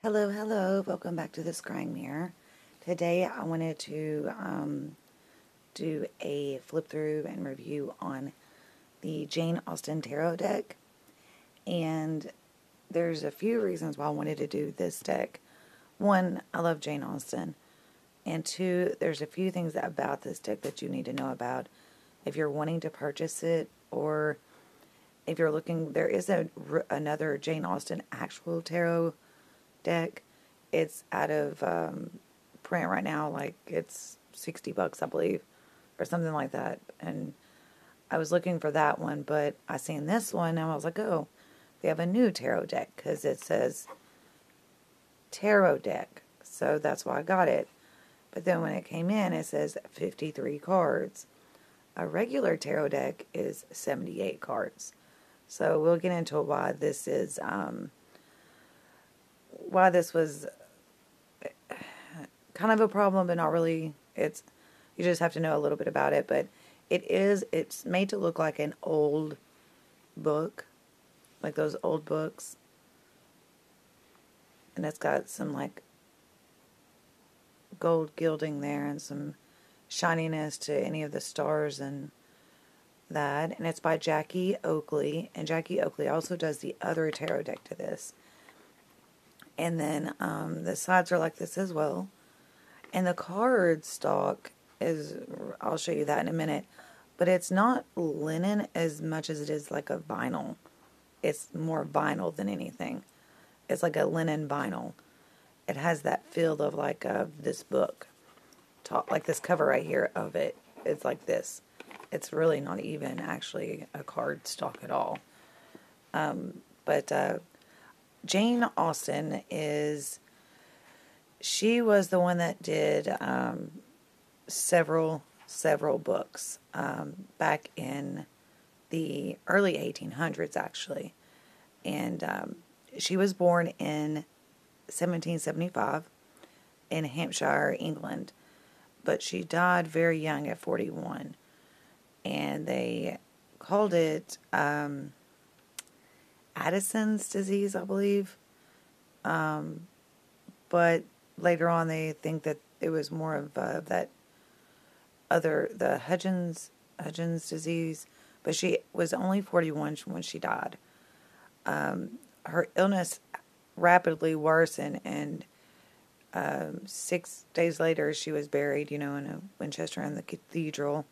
Hello, hello. Welcome back to the Scrying Mirror. Today I wanted to do a flip through and review on the Jane Austen Tarot deck. And there's a few reasons why I wanted to do this deck. One, I love Jane Austen. And two, there's a few things about this deck that you need to know about if you're wanting to purchase it, or if you're looking. There is another Jane Austen actual tarot deck. It's out of print right now. Like, it's $60, I believe, or something like that. And I was looking for that one, but I seen this one and I was like, oh, they have a new tarot deck, because it says tarot deck, so that's why I got it. But then when it came in, it says 53 cards. A regular tarot deck is 78 cards. So we'll get into why this is why this was kind of a problem, but not really. You just have to know a little bit about it. But it's made to look like an old book, like those old books. And it's got some like gold gilding there and some shininess to any of the stars and that. And it's by Jackie Oakley. And Jackie Oakley also does the other tarot deck to this. And then the sides are like this as well. And the cardstock is, I'll show you that in a minute, but it's not linen as much as it is like a vinyl. It's more vinyl than anything. It's like a linen vinyl. It has that feel of like this book. Like this cover right here of it. It's like this. It's really not even actually a cardstock at all. But Jane Austen she was the one that did several books back in the early 1800s, actually. And she was born in 1775 in Hampshire, England. But she died very young at 41. And they called it Addison's disease, I believe. But later on they think that it was more of the Hudgens disease. But she was only 41 when she died. Her illness rapidly worsened, and 6 days later she was buried, in a Winchester in the cathedral.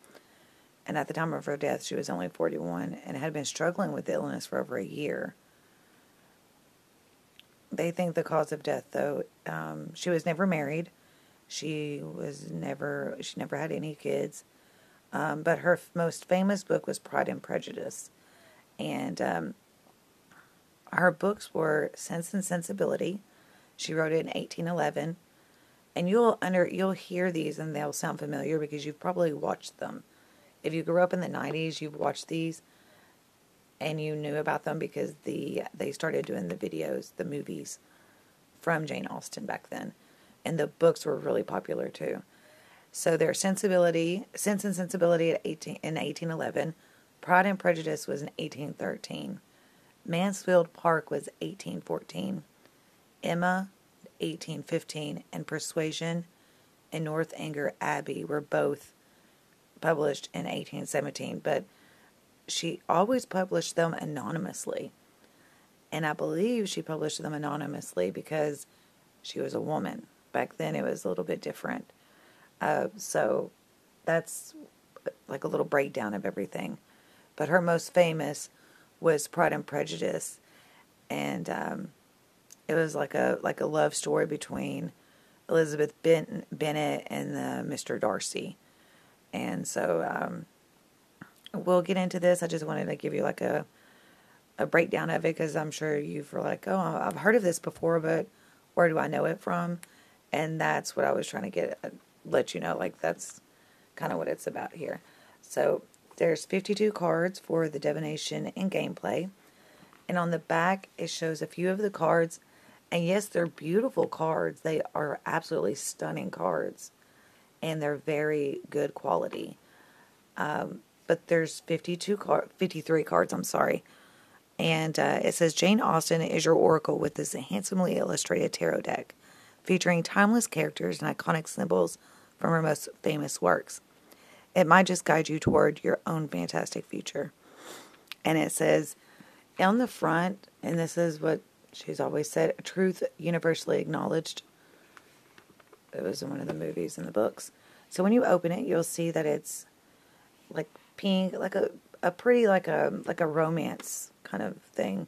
And at the time of her death, she was only 41 and had been struggling with the illness for over a year. They think the cause of death, though, she was never married. She never had any kids. But her most famous book was Pride and Prejudice. And her books were Sense and Sensibility. She wrote it in 1811. And you'll hear these and they'll sound familiar because you've probably watched them. If you grew up in the 90s, you've watched these and you knew about them because they started doing the videos, the movies from Jane Austen back then. And the books were really popular too. So their Sense and Sensibility in 1811. Pride and Prejudice was in 1813. Mansfield Park was 1814. Emma, 1815. And Persuasion and Northanger Abbey were both published in 1817, but she always published them anonymously. And I believe she published them anonymously because she was a woman. Back then it was a little bit different. So that's like a little breakdown of everything. But her most famous was Pride and Prejudice. And it was like a love story between Elizabeth Bennet and Mr. Darcy. And so we'll get into this. I just wanted to give you like a breakdown of it, because I'm sure you've were like, oh, I've heard of this before, but where do I know it from? And that's what I was trying to let you know. Like, that's kind of what it's about here. So there's 52 cards for the divination and gameplay. And on the back, it shows a few of the cards. And yes, they're beautiful cards. They are absolutely stunning cards. And they're very good quality. But there's 53 cards, I'm sorry. And it says, Jane Austen is your oracle with this handsomely illustrated tarot deck, featuring timeless characters and iconic symbols from her most famous works. It might just guide you toward your own fantastic future. And it says, on the front, and this is what she's always said, a truth universally acknowledged. It was in one of the movies and the books. So when you open it, you'll see that it's like pink, like a pretty, like a romance kind of thing.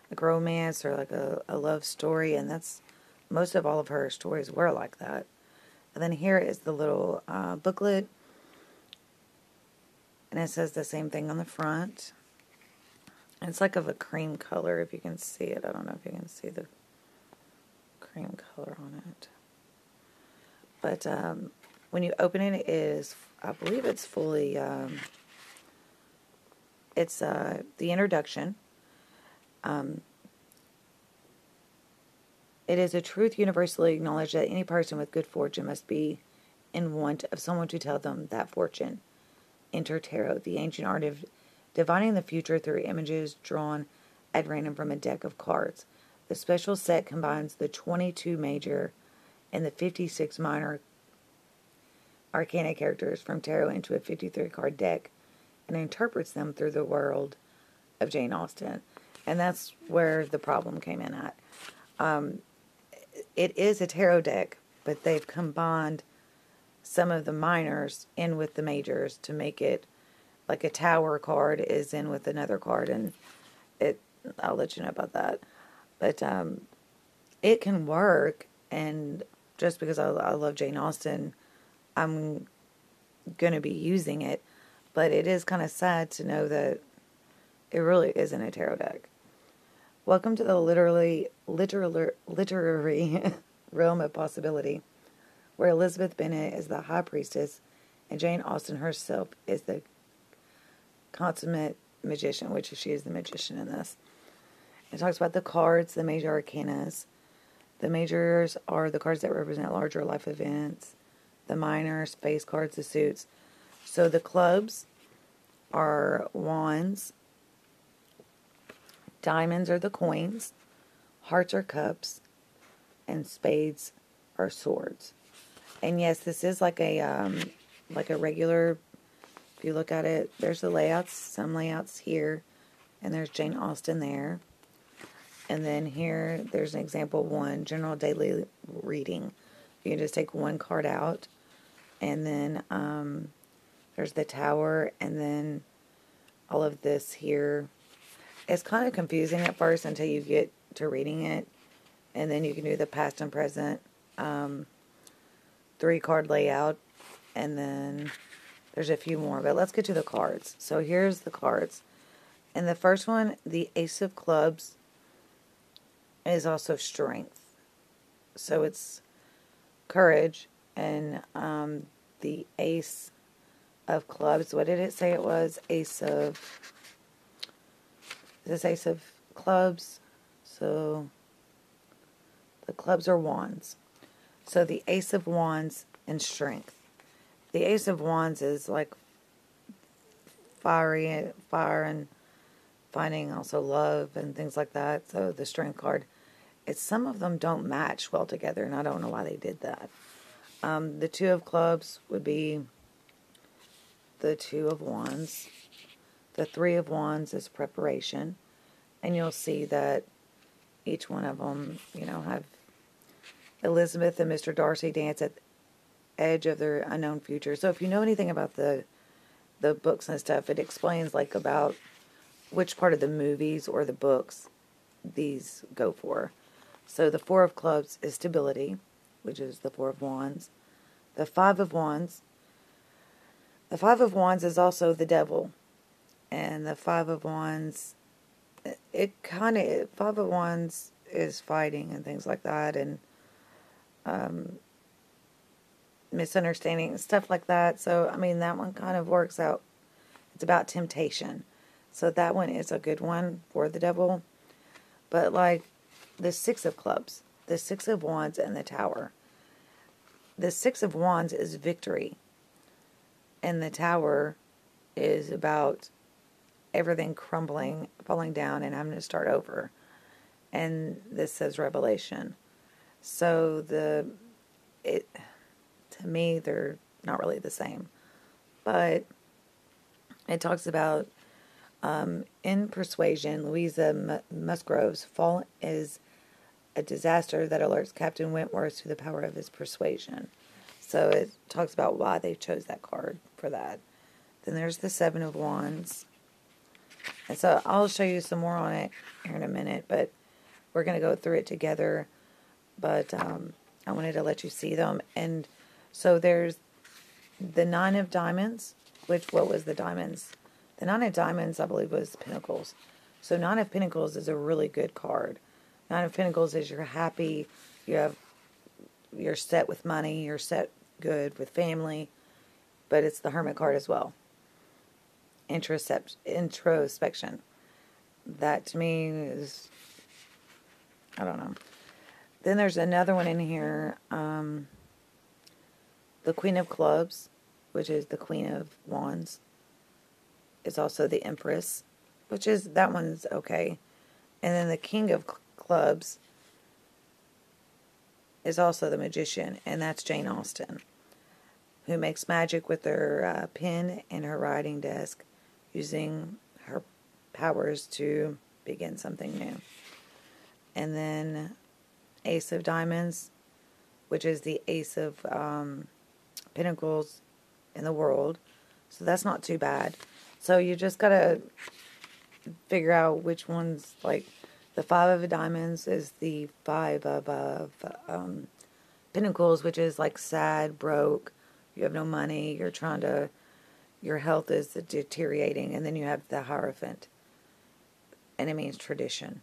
Like romance or like a love story. And that's, most of all of her stories were like that. And then here is the little booklet. And it says the same thing on the front. And it's like of a cream color, if you can see it. I don't know if you can see the cream color on it. But when you open it, it is, I believe it's fully, it's the introduction. It is a truth universally acknowledged that any person with good fortune must be in want of someone to tell them that fortune. Enter tarot, the ancient art of divining the future through images drawn at random from a deck of cards. The special set combines the 22 major and the 56 minor arcana characters from tarot into a 53-card deck and interprets them through the world of Jane Austen. And that's where the problem came in at. It is a tarot deck, but they've combined some of the minors in with the majors to make it like a tower card is in with another card, and I'll let you know about that. But it can work, and just because I love Jane Austen, I'm going to be using it. But it is kind of sad to know that it really isn't a tarot deck. Welcome to the literary realm of possibility, where Elizabeth Bennet is the high priestess and Jane Austen herself is the consummate magician, which she is the magician in this. It talks about the cards, the major arcanas. The majors are the cards that represent larger life events. The minors, face cards, the suits. So the clubs are wands. Diamonds are the coins. Hearts are cups. And spades are swords. And yes, this is like a regular, if you look at it, there's the layouts, some layouts here, and there's Jane Austen there. And then here, there's an example one, general daily reading. You can just take one card out, and then there's the tower, and then all of this here. It's kind of confusing at first until you get to reading it, and then you can do the past and present 3-card layout, and then there's a few more, but let's get to the cards. So here's the cards. And the first one, the Ace of Clubs, is also strength. So it's courage, and the Ace of Clubs, what did it say it was? Ace of Clubs. So the clubs are wands. So the Ace of Wands and strength. The Ace of Wands is like fire and finding also love and things like that. So the strength card, some of them don't match well together, and I don't know why they did that. The Two of Clubs would be the Two of Wands. The Three of Wands is preparation, and you'll see that each one of them, have Elizabeth and Mr. Darcy dance at the edge of their unknown future. So if you know anything about the books and stuff, it explains like about which part of the movies or the books these go for. So the Four of Clubs is stability, which is the Four of Wands. The Five of Wands. The Five of Wands is also the devil. And the Five of Wands, Five of Wands is fighting and things like that, and misunderstanding and stuff like that. So, that one kind of works out. It's about temptation. So that one is a good one for the devil. But like the Six of Clubs, the Six of Wands, and the Tower. The Six of Wands is victory. And the Tower is about everything crumbling, falling down, and having to start over. And this says revelation. So to me, they're not really the same. But it talks about, in Persuasion, Louisa Musgrove's fall is a disaster that alerts Captain Wentworth to the power of his persuasion. So it talks about why they chose that card for that. Then there's the Seven of Wands. And so I'll show you some more on it here in a minute, but we're going to go through it together. But I wanted to let you see them. And so there's the Nine of Diamonds, what was the diamonds? The Nine of Diamonds, I believe, was Pentacles. So Nine of Pentacles is a really good card. Nine of Pentacles is you're happy, you're set with money, you're set good with family, but it's the Hermit card as well. Introspection. That to me is, I don't know. Then there's another one in here, the Queen of Clubs, which is the Queen of Wands. It's also the Empress, which is, that one's okay. And then the King of Clubs is also the Magician, and that's Jane Austen, who makes magic with her pen and her writing desk, using her powers to begin something new. And then Ace of Diamonds, which is the Ace of Pentacles in the world. So that's not too bad. So you just got to figure out which one's, like, the Five of Diamonds is the Five of Pentacles, which is like sad, broke, you have no money, your health is deteriorating. And then you have the Hierophant, and it means tradition.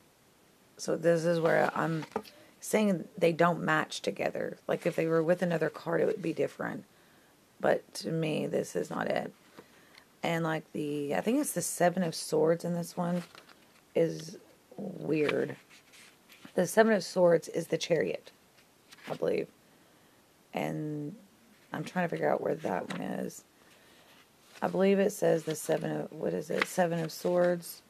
So this is where I'm saying they don't match together. Like if they were with another card, it would be different. But to me, this is not it. And like I think it's the Seven of Swords in this one is weird. The Seven of Swords is the Chariot, I believe. And I'm trying to figure out where that one is. I believe it says the what is it? Seven of Swords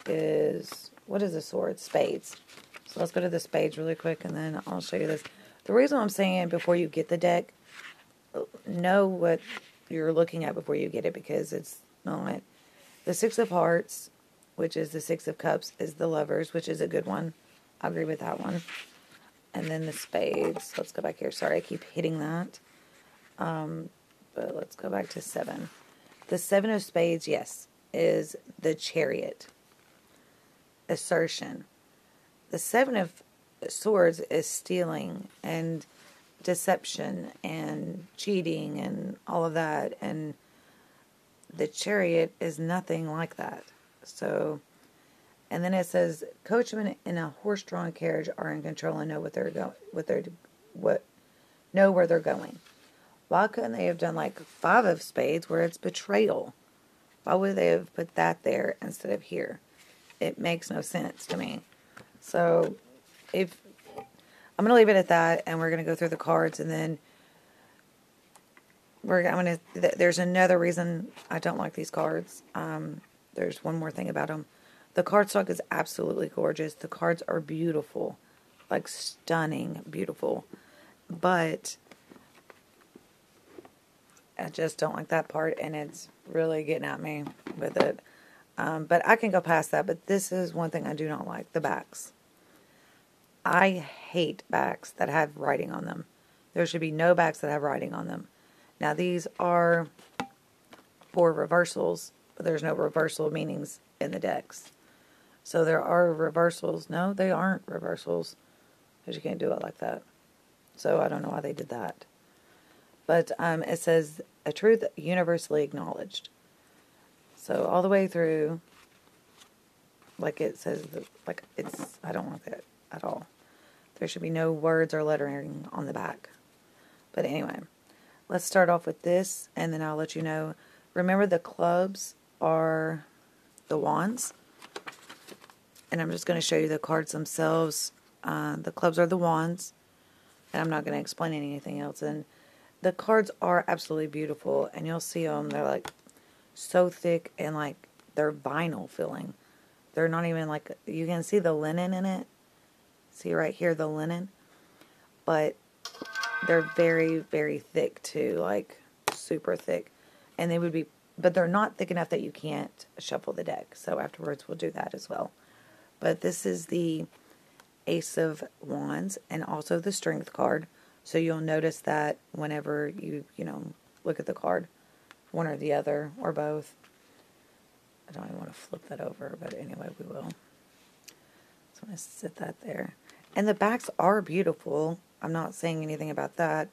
is, what is the sword? Spades. So let's go to the spades really quick, and then I'll show you this. The reason I'm saying it before you get the deck, know what you're looking at before you get it, because it's not. The Six of Hearts, which is the Six of Cups, is the Lovers, which is a good one. I agree with that one. And then the spades. Let's go back here. Sorry, I keep hitting that. But let's go back to 7. The Seven of Spades, yes, is the Chariot. Assertion. The Seven of Swords is stealing and deception and cheating and all of that. And the Chariot is nothing like that. So, and then it says, coachmen in a horse-drawn carriage are in control and know know where they're going. Why couldn't they have done like Five of Spades where it's betrayal? Why would they have put that there instead of here? It makes no sense to me. So, I'm going to leave it at that, and we're going to go through the cards, and then there's another reason I don't like these cards. There's one more thing about them. The cardstock is absolutely gorgeous. The cards are beautiful, like stunning, beautiful. But I just don't like that part, and it's really getting at me with it. But I can go past that, but this is one thing I do not like, the backs. I hate backs that have writing on them. There should be no backs that have writing on them. Now, these are for reversals, but there's no reversal meanings in the decks. So there are reversals. No, they aren't reversals, because you can't do it like that. So I don't know why they did that. But it says, a truth universally acknowledged. So all the way through, like it says, I don't like that at all. There should be no words or lettering on the back. But anyway, let's start off with this, and then I'll let you know. Remember, the clubs are the wands. And I'm just going to show you the cards themselves. The clubs are the wands. And I'm not going to explain anything else. And the cards are absolutely beautiful. And you'll see them. They're like so thick and like they're vinyl feeling. They're not even like, you can see the linen in it. See right here, the linen. But they're very, very thick too, like super thick. And they would be, but they're not thick enough that you can't shuffle the deck. So afterwards we'll do that as well. But this is the Ace of Wands and also the Strength card. So you'll notice that whenever you look at the card, one or the other or both. I don't even want to flip that over, but anyway, we will. So I'm going to sit that there. And the backs are beautiful. I'm not saying anything about that.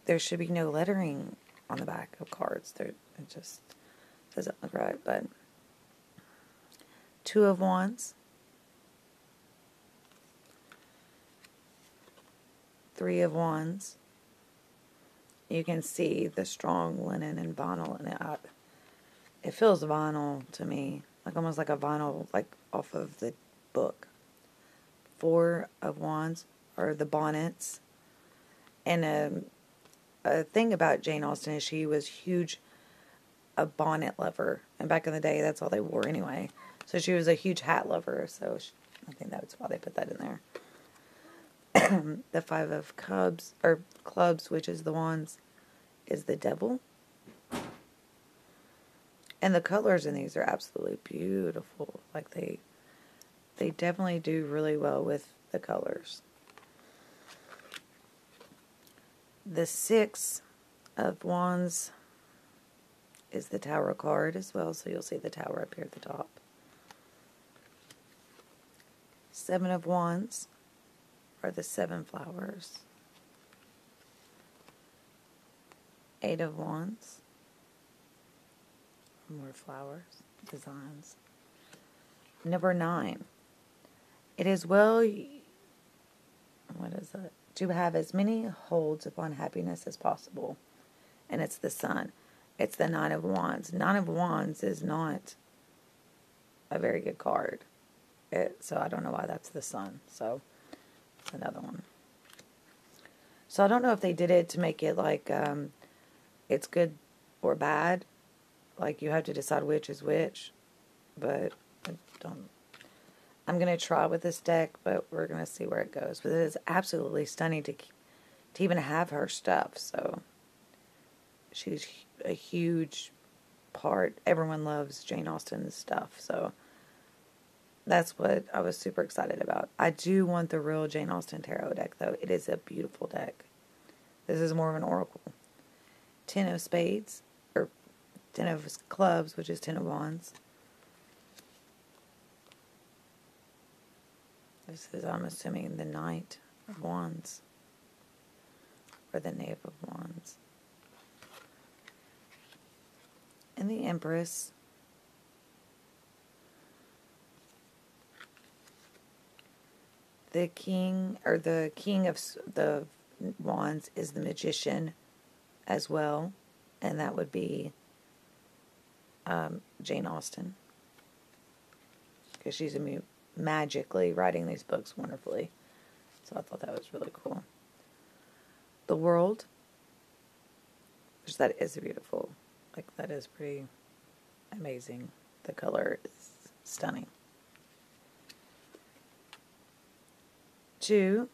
There should be no lettering on the back of cards. It just doesn't look right, but Two of Wands. Three of Wands. You can see the strong linen and vinyl in it. It feels vinyl to me, like almost like a vinyl, like off of the book. Four of Wands are the bonnets. And a thing about Jane Austen is she was a bonnet lover. And back in the day, that's all they wore anyway. So she was a huge hat lover. So I think that's why they put that in there. The Five of Clubs, which is the Wands, is the Devil. And the colors in these are absolutely beautiful. Like they definitely do really well with the colors. The Six of Wands is the Tower card as well, so you'll see the Tower up here at the top. Seven of Wands are the Seven Flowers. Eight of Wands. More flowers, designs. Number 9. It is well, what is it? To have as many holds upon happiness as possible. And it's the Sun. It's the Nine of Wands. Nine of Wands is not a very good card. So I don't know why that's the Sun. So another one. So I don't know if they did it to make it like it's good or bad. Like you have to decide which is which. But I'm going to try with this deck, but we're going to see where it goes. But it is absolutely stunning to even have her stuff. So she's a huge part. Everyone loves Jane Austen's stuff. So that's what I was super excited about. I do want the real Jane Austen tarot deck, though. It is a beautiful deck. This is more of an oracle. 10 of Spades, or 10 of Clubs, which is 10 of Wands. This is, I'm assuming, the Knight of Wands, or the Knave of Wands. And the Empress. The King of the Wands is the Magician as well, and that would be Jane Austen, because she's magically writing these books wonderfully. So I thought that was really cool. The World, which that is beautiful. Like, that is pretty amazing. The color is stunning. 2.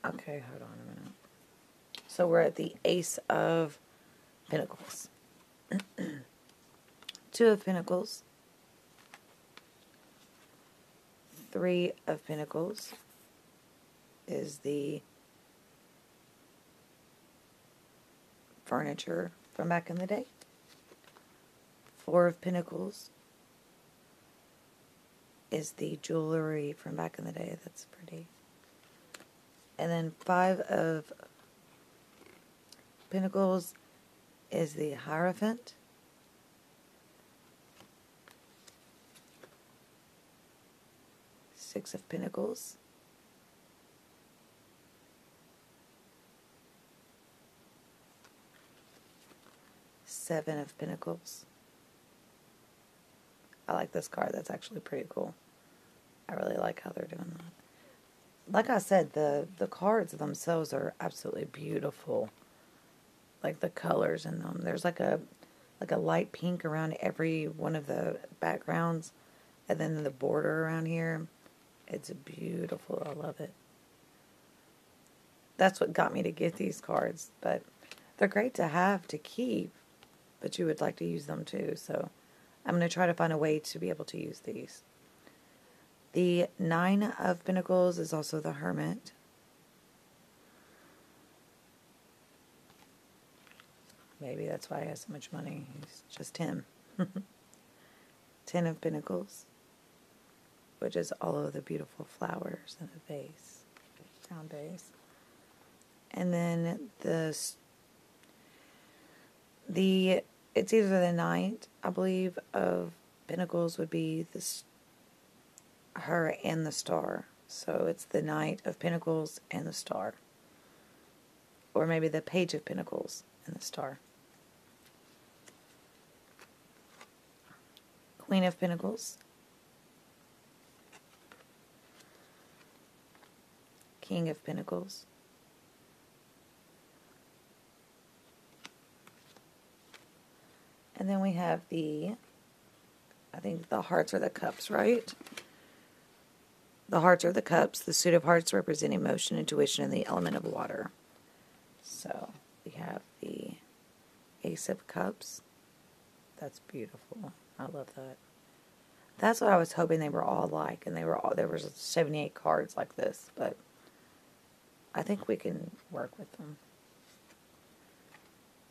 Okay, hold on a minute. So we're at the Ace of Pentacles. 2 of Pentacles. 3 of Pentacles is the furniture from back in the day. 4 of Pentacles is the jewelry from back in the day. That's pretty. And then 5 of Pentacles is the Hierophant. 6 of Pentacles. 7 of Pentacles. I like this card. That's actually pretty cool. I really like how they're doing that. Like I said, the cards themselves are absolutely beautiful. like the colors in them. There's like a light pink around every one of the backgrounds, and then the border around here. It's beautiful. I love it. That's what got me to get these cards, but they're great to have to keep, but you would like to use them too, so I'm going to try to find a way to be able to use these. The Nine of Pentacles is also the Hermit. Maybe that's why he has so much money. He's just him. Ten of Pentacles, which is all of the beautiful flowers in a vase, round vase. And then it's either the Knight, I believe, of Pentacles would be her and the Star. So it's the Knight of Pentacles and the Star. Or maybe the Page of Pentacles and the Star. Queen of Pentacles. King of Pentacles. And then we have I think the hearts are the cups, right? The hearts are the cups. The suit of hearts represent emotion, intuition, and the element of water. So we have the Ace of Cups. That's beautiful. I love that. That's what I was hoping they were all like, and there were 78 cards like this, but I think we can work with them.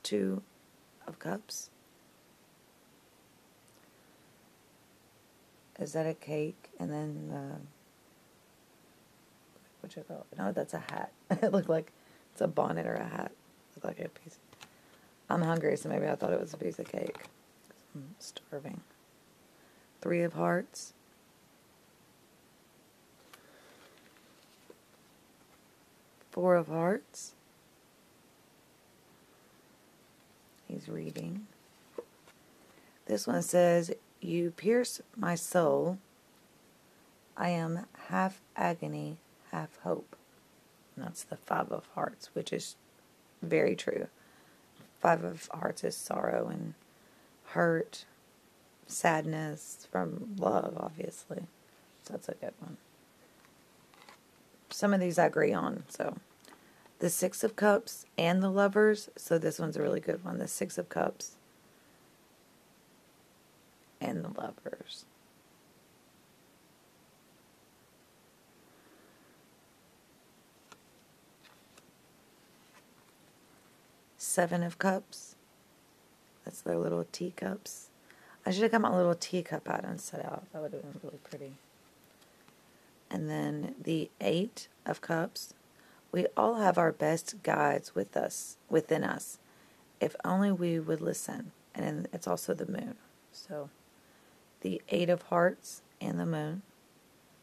Two of Cups. Is that a cake? And then, what you call it? No, that's a hat. It looked like it's a bonnet or a hat. It looked like a piece. I'm hungry, so maybe I thought it was a piece of cake. I'm starving. Three of Hearts. Four of Hearts. He's reading. This one says, "You pierce my soul. I am half agony, half hope." And that's the Five of Hearts, which is very true. Five of Hearts is sorrow and hurt, sadness from love, obviously. So that's a good one. Some of these I agree on. So the Six of Cups and the Lovers. So this one's a really good one. The Six of Cups and the Lovers. Seven of Cups. That's their little teacups. I should have got my little teacup out and set out. That would have been really pretty. And then the Eight of Cups. We all have our best guides within us, if only we would listen. And then it's also the Moon. So the Eight of Hearts and the Moon,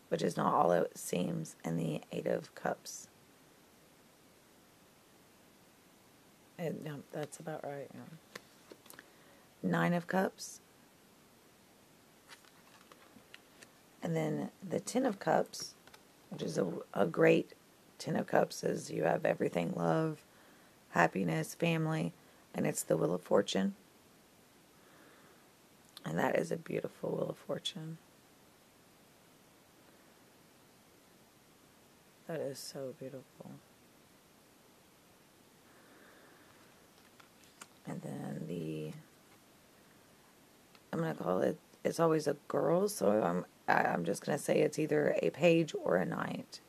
which is not all it seems, and the Eight of Cups. And, no, that's about right. Yeah. Nine of Cups. And then the Ten of Cups, which is a great Ten of Cups, is you have everything: love, happiness, family, and it's the Wheel of Fortune. And that is a beautiful Wheel of Fortune. That is so beautiful. And then I'm going to call it, it's always a girl, so I'm just going to say it's either a page or a knight.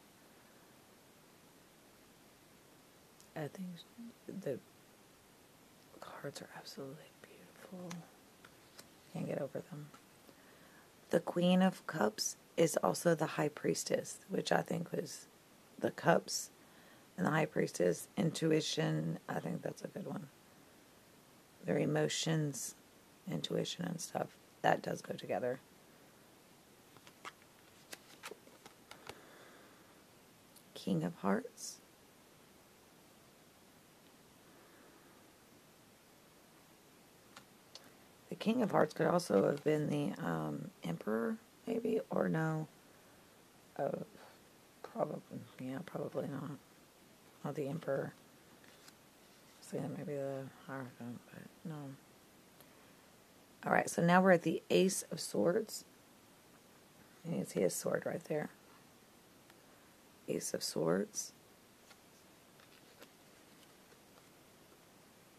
I think the cards are absolutely beautiful. Can't get over them. The Queen of Cups is also the High Priestess, which I think was the Cups and the High Priestess. Intuition, I think that's a good one. Their emotions, intuition and stuff, that does go together. King of Hearts. The King of Hearts could also have been the Emperor, maybe, or no. Probably not. Not the Emperor. thinking maybe the Hierophant, but no. Alright, so now we're at the Ace of Swords. You can see his sword right there. Ace of Swords.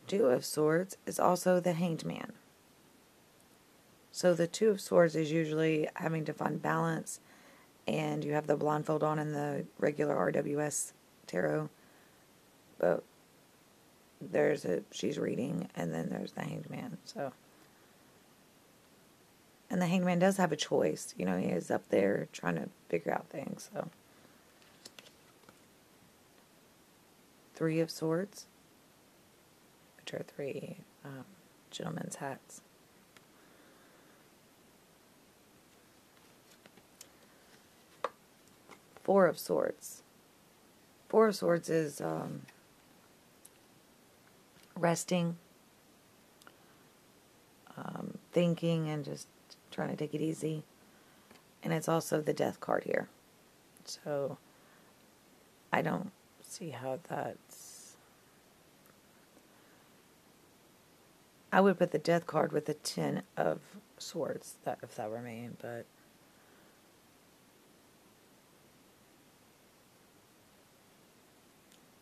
Two of Swords is also the Hanged Man. So the Two of Swords is usually having to find balance, and you have the blindfold on in the regular RWS tarot, but she's reading, and then there's the Hanged Man. So, and the Hanged Man does have a choice. You know, he is up there trying to figure out things. So, Three of Swords, which are three gentlemen's hats. Four of Swords. Four of Swords is resting, thinking, and just trying to take it easy. And it's also the Death card here. So, I don't see how that's... I would put the Death card with the Ten of Swords, if that were me, but...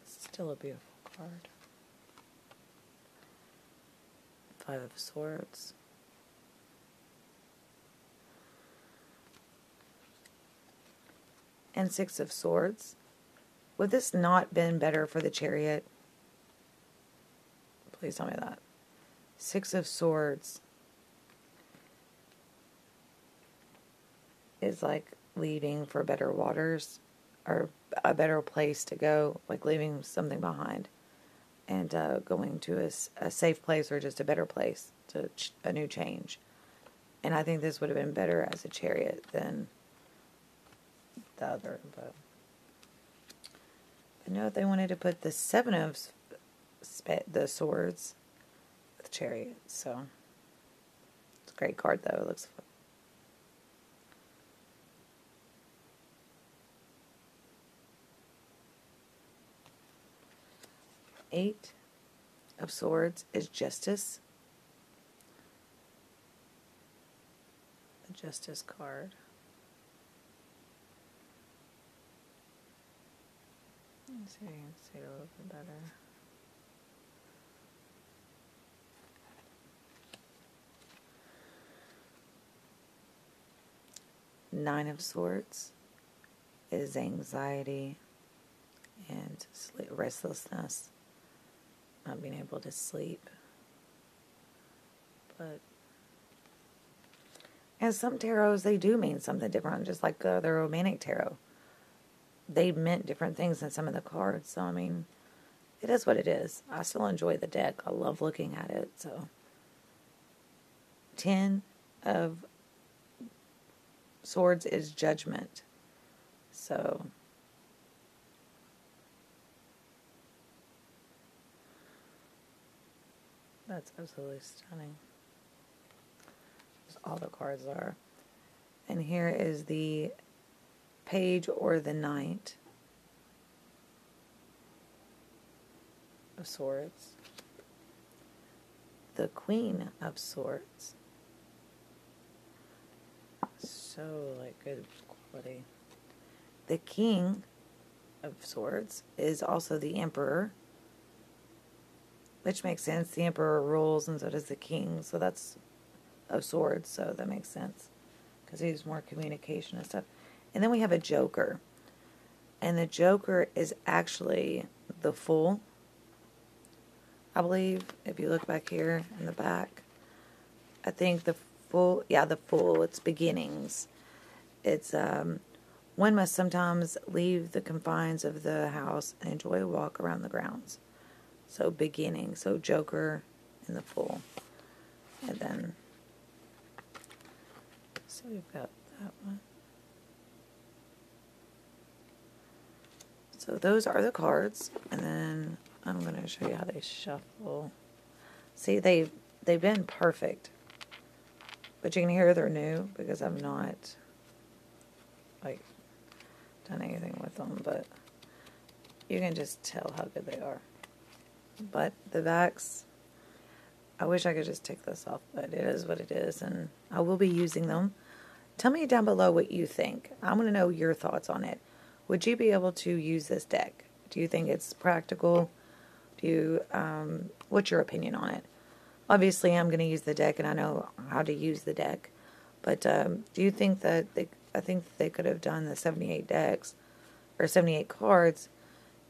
Still a beautiful card. Five of Swords. And Six of Swords. Would this not been better for the Chariot? Please tell me that. Six of Swords is like leaving for better waters, or a better place to go, like leaving something behind and going to a safe place, or just a better place, to a new change. And I think this would have been better as a Chariot than the other. But I know they wanted to put the Seven of the Swords with Chariot, so it's a great card though. It looks fun. Eight of Swords is Justice. The Justice card. Let's see if you can see it a little bit better. Nine of Swords is anxiety and restlessness. Not being able to sleep. But as some tarots, they do mean something different, just like the romantic tarot. They meant different things than some of the cards. So, I mean, it is what it is. I still enjoy the deck. I love looking at it. So, 10 of Swords is Judgment. So, that's absolutely stunning. Just all the cards are. And here is the Page or the Knight of Swords. The Queen of Swords. So, like, good quality. The King of Swords is also the Emperor. Which makes sense. The Emperor rules, and so does the King. So that's of Swords, so that makes sense. Because he's more communication and stuff. And then we have a Joker. And the Joker is actually the Fool. I believe, if you look back here in the back. I think the Fool, yeah, the Fool. It's beginnings. It's, one must sometimes leave the confines of the house and enjoy a walk around the grounds. So, beginning. So, Joker and the Fool. And then, so we've got that one. So, those are the cards. And then, I'm going to show you how they shuffle. See, they've been perfect. But you can hear they're new because I've not, like, done anything with them. But you can just tell how good they are. But the backs, I wish I could just take this off, but it is what it is, and I will be using them. Tell me down below what you think. I want to know your thoughts on it. Would you be able to use this deck? Do you think it's practical? Do you, what's your opinion on it? Obviously, I'm going to use the deck, and I know how to use the deck. But do you think that I think they could have done the 78 decks, or 78 cards.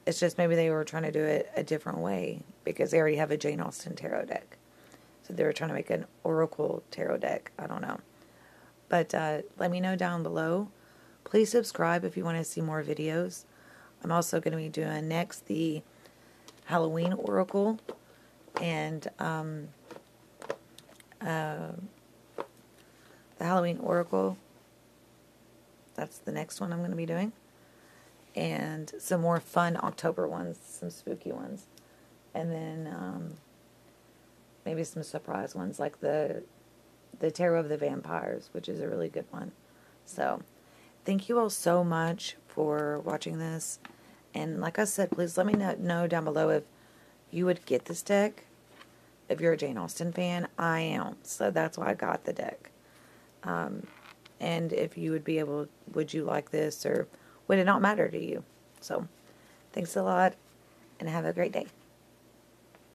It's just maybe they were trying to do it a different way, because they already have a Jane Austen tarot deck. So they were trying to make an Oracle tarot deck. I don't know. But let me know down below. Please subscribe if you want to see more videos. I'm also going to be doing next the Halloween Oracle, and the Halloween Oracle, that's the next one I'm going to be doing, and some more fun October ones, some spooky ones, and then maybe some surprise ones like the Tarot of the Vampires, which is a really good one. So thank you all so much for watching this. And like I said, please let me know down below if you would get this deck. If you're a Jane Austen fan, I am. So that's why I got the deck. And if you would be able, would you like this, or would it not matter to you? So thanks a lot, and have a great day.